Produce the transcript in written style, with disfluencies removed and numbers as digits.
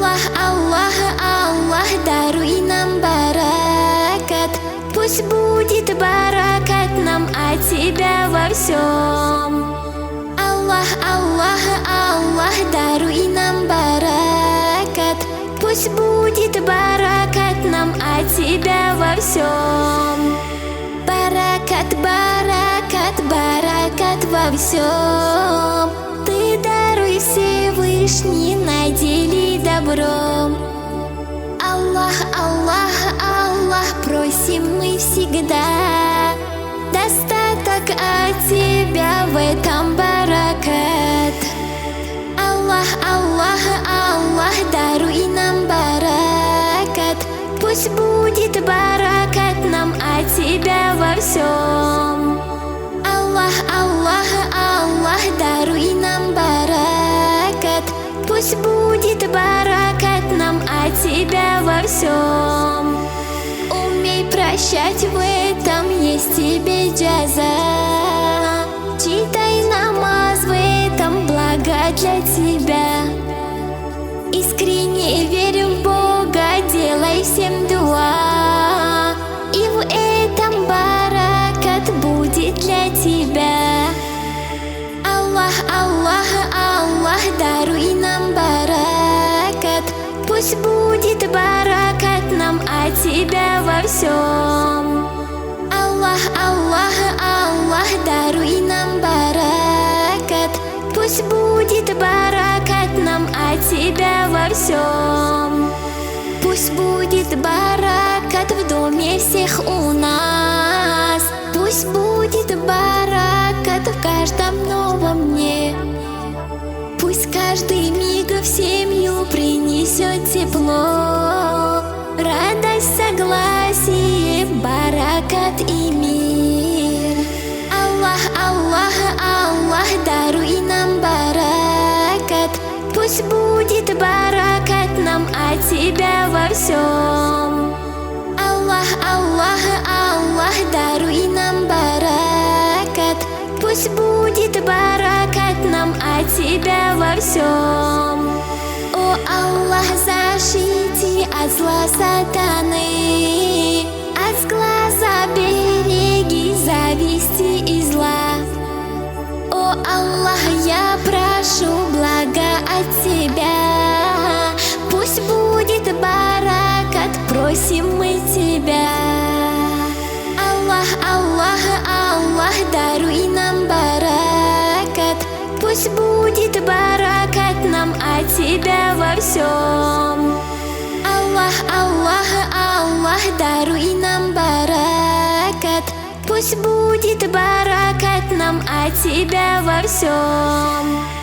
Аллах, Аллах, Аллах, даруй нам баракат. Пусть будет баракат нам от Тебя во всем. Аллах, Аллах, Аллах, даруй нам баракат. Пусть будет баракат нам от Тебя во всем. Баракат, баракат, баракат во всем. Ты даруй, Всевышний, надели добром. Аллах, Аллах, Аллах, просим мы всегда достаток от Тебя, в этом баракат. Аллах, Аллах, Аллах, даруй нам баракат. Пусть будет баракат нам от Тебя во всем. Аллах, Аллах, Аллах, даруй нам баракат. Пусть будет баракат нам от Тебя во всем. Умей прощать, в этом есть Тебе джаза. Читай намаз, в этом благо для Тебя. Искренне верь в Бога, делай всем дуа, и в этом баракат будет для Тебя. Аллах, Аллах, Аллах, даруй нам баракат. Пусть будет баракат нам от Тебя во всем. Аллах, Аллах, Аллах, даруй нам баракат. Пусть будет баракат нам от Тебя во всем. Пусть будет баракат в доме всех у нас. Пусть будет баракат в каждом новом дне. Пусть каждый миг в семью принесет тепло, радость, согласие, баракат и мир. Аллах, Аллах, Аллах, даруй нам баракат. Пусть будет баракат нам от Тебя во всем. Аллах, Аллах, Аллах, даруй нам баракат. Пусть будет баракат нам от Тебя во всем. О Аллах, защити от зла сатаны, от сглаза береги, зависти и зла. О Аллах, я прошу блага от Тебя. Пусть будет баракат, просим мы Тебя. Аллах, Аллах, Аллах, даруй нам баракат. Пусть будет баракат нам от Тебя во всем. Аллах, Аллах, Аллах, даруй нам баракат. Пусть будет баракат нам от Тебя во всем.